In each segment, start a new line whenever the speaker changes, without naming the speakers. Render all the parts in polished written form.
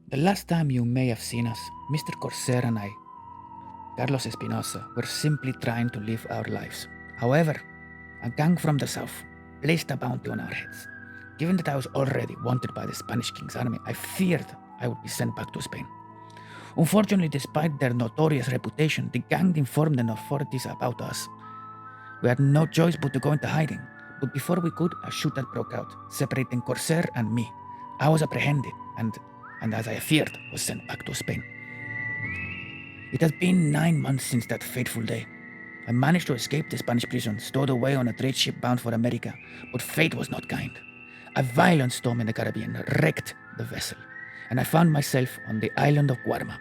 The last time you may have seen us, Mr. Corsair and I, Carlos Espinosa, were simply trying to live our lives. However, a gang from the south placed a bounty on our heads. Given that I was already wanted by the Spanish King's army, I feared I would be sent back to Spain. Unfortunately, despite their notorious reputation, the gang informed the authorities about us. We had no choice but to go into hiding. But before we could, a shootout broke out, separating Corsair and me. I was apprehended and as I feared, was sent back to Spain. It has been 9 months since that fateful day. I managed to escape the Spanish prison, stowed away on a trade ship bound for America, but fate was not kind. A violent storm in the Caribbean wrecked the vessel, and I found myself on the island of Guarma.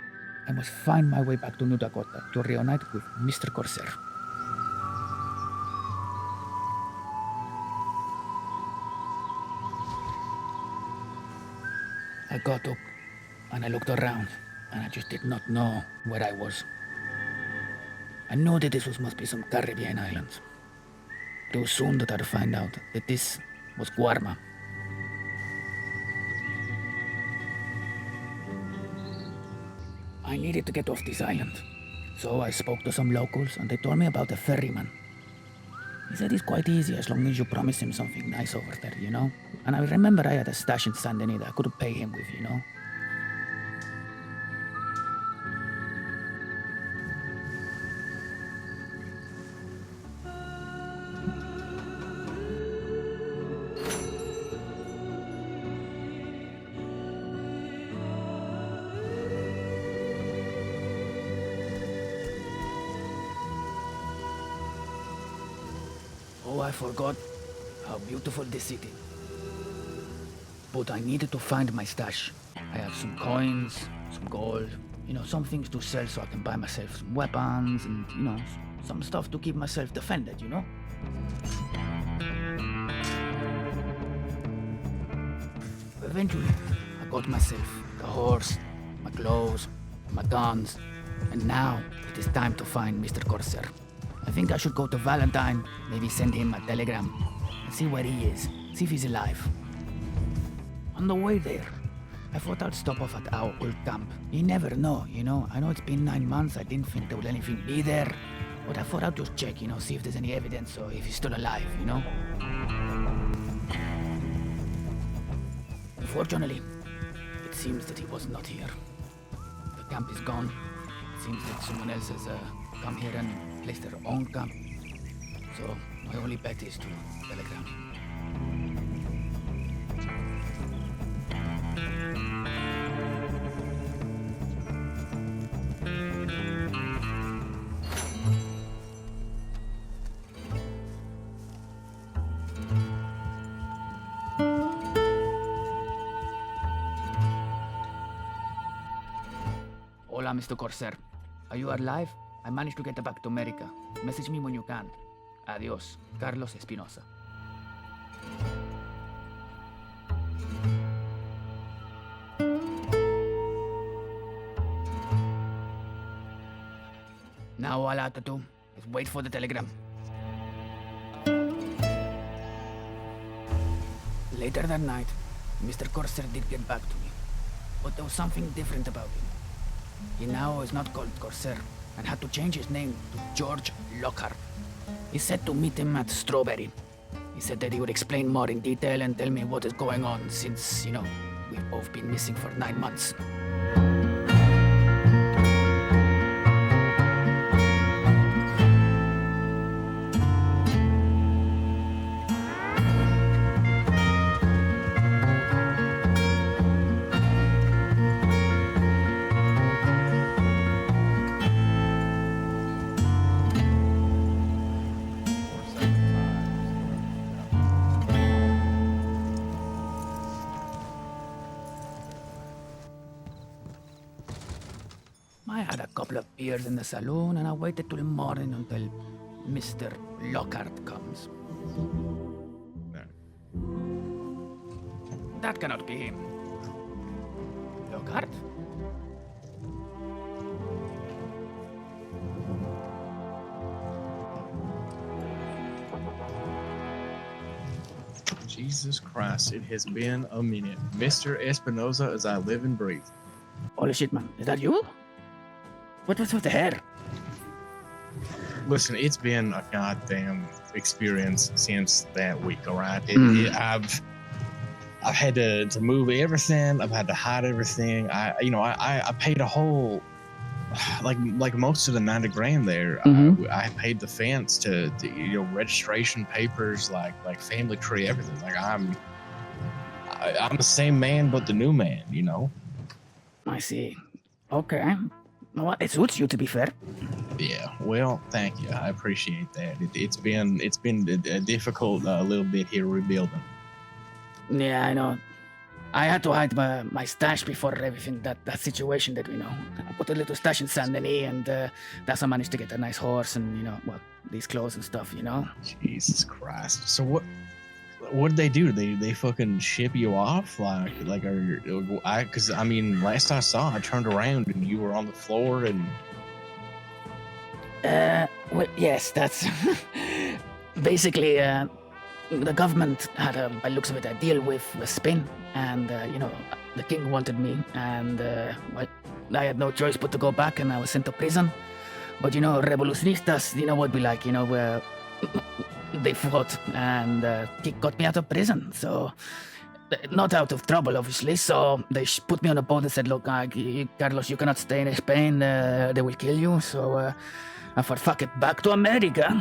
I must find my way back to New Dakota to reunite with Mr. Corsair. I got up and I looked around, and I just did not know where I was. I knew that this must be some Caribbean island. But it was soon that I'd find out that this was Guarma. I needed to get off this island, so I spoke to some locals and they told me about a ferryman. He said it's quite easy as long as you promise him something nice over there, you know? And I remember I had a stash in San Denis that I could pay him with, you know? Oh, I forgot how beautiful this city. But I needed to find my stash. I had some coins, some gold, you know, some things to sell so I can buy myself some weapons and, you know, some stuff to keep myself defended, you know? Eventually, I got myself a horse, my clothes, my guns, and now it is time to find Mr. Corsair. I think I should go to Valentine, maybe send him a telegram, and see where he is, see if he's alive. On the way there, I thought I'd stop off at our old camp. You never know, you know. I know it's been 9 months, I didn't think there would anything be there, but I thought I'd just check, you know, see if there's any evidence or if he's still alive, you know. Unfortunately, it seems that he was not here. The camp is gone. It seems that someone else has come here and placed their own camp. So my only bet is to telegram. Hola, Mr. Corsair. Are you alive? I managed to get back to America. Message me when you can. Adios, Carlos Espinosa. Now all I have to do is wait for the telegram. Later that night, Mr. Corsair did get back to me. But there was something different about him. He now is not called Corsair and had to change his name to George Lockhart. He said to meet him at Strawberry. He said that he would explain more in detail and tell me what is going on since, you know, we've both been missing for 9 months. I had a couple of beers in the saloon and I waited till morning until Mr. Lockhart comes. That cannot be him. Lockhart?
Jesus Christ, it has been a minute. Mr. Espinosa as I live and breathe.
Holy shit, man. Is that you? What was with the hair?
Listen, it's been a goddamn experience since that week. All right, I've had to move everything. I've had to hide everything. I paid a whole like most of the $90,000 there. I paid the fence to registration papers, like family tree, everything. Like I'm the same man, but the new man.
I see. Okay. Well, it suits you, to be fair.
Yeah. Well, thank you. I appreciate that. It's been a difficult little bit here rebuilding.
Yeah, I know. I had to hide my stash before everything, that situation that we know. I put a little stash in Saint Denis, and that's how I managed to get a nice horse and, these clothes and stuff,
Jesus Christ. So what did they do? They fucking ship you off? Because I mean, last I saw, I turned around and you were on the floor and...
Well, yes, that's... Basically, the government had, by looks of it, a deal with Spain, and, the king wanted me, and, I had no choice but to go back, and I was sent to prison. But, revolucionistas, would be like, they fought, and got me out of prison, so... Not out of trouble, obviously, so they put me on a boat and said, look, Carlos, you cannot stay in Spain, they will kill you, so I thought, fuck it, back to America.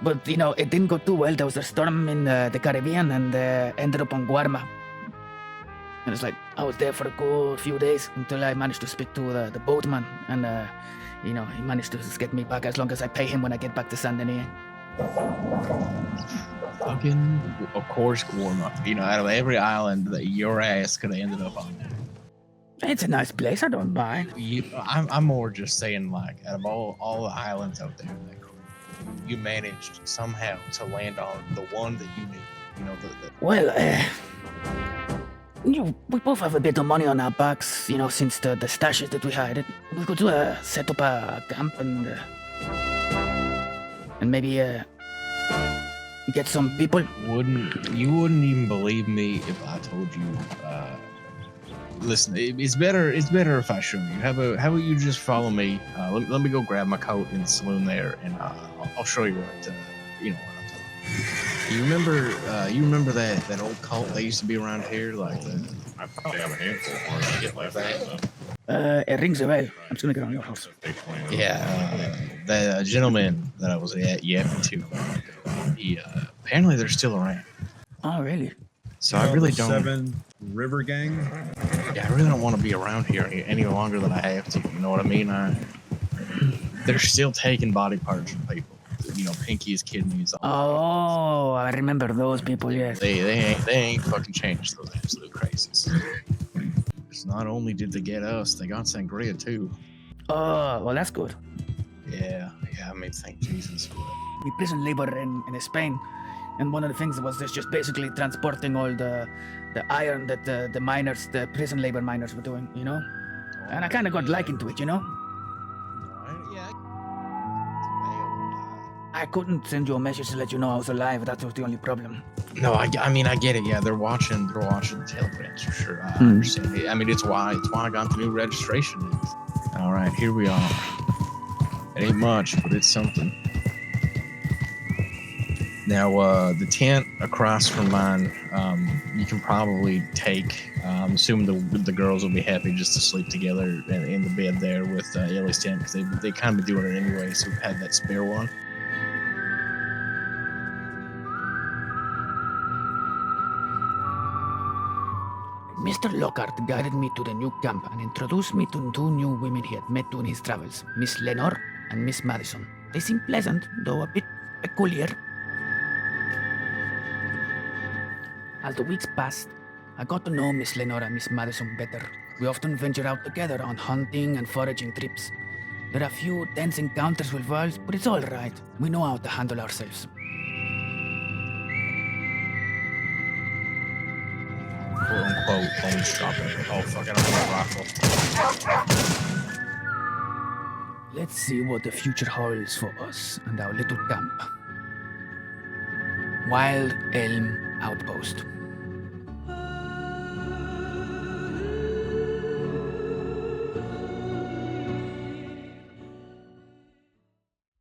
But, it didn't go too well. There was a storm in the Caribbean, and ended up on Guarma. And it's like, I was there for a good few days until I managed to speak to the boatman, and, he managed to get me back as long as I pay him when I get back to Saint Denis.
Fucking, of course, Guarma. Out of every island that your ass could have ended up on there.
It's a nice place, I don't mind.
I'm more just saying, like, out of all the islands out there, you managed somehow to land on the one that you knew.
Well, we both have a bit of money on our backs, since the stashes that we had. We could set up a camp and maybe get some people.
You wouldn't even believe me if I told you. Listen, it's better if I show you. How about you just follow me? Let me go grab my coat in the saloon there, and I'll show you what what I'm talking about. You remember that old cult that used to be around here, like the...
I probably have a handful more than I get left.
It rings a bell. I'm just gonna get on your horse.
Yeah, the gentleman that I was yapping to, he apparently they're still around.
Oh, really?
So I really don't...
Seven River Gang?
Yeah, I really don't want to be around here any longer than I have to. You know what I mean? They're still taking body parts from people. Pinkies, kidneys.
Oh, I remember those people. Yes.
They ain't fucking changed, those absolute crazies. Because not only did they get us, they got sangria too.
Oh, well, that's good.
Yeah. I mean, thank Jesus for it.
We prison labor in Spain, and one of the things was just basically transporting all the iron that the prison labor miners were doing, And I kind of got likened to it, I couldn't send you a message to let you know I was alive. That was the only problem.
No, I mean, I get it. Yeah, they're watching the telegrams for sure. I understand. I mean, it's why I got the new registration. All right, here we are. It ain't much, but it's something. Now, the tent across from mine, you can probably take. I'm assuming the girls will be happy just to sleep together in the bed there with Ellie's tent, because they kind of be doing it anyway. So we've had that spare one.
Mr. Lockhart guided me to the new camp and introduced me to two new women he had met during his travels, Miss Lenore and Miss Madison. They seemed pleasant, though a bit peculiar. As the weeks passed, I got to know Miss Lenore and Miss Madison better. We often venture out together on hunting and foraging trips. There are a few tense encounters with wolves, but it's all right. We know how to handle ourselves.
Quote-unquote home shopping. Oh, fucking rifle.
Let's see what the future holds for us and our little camp. Wild Elm Outpost.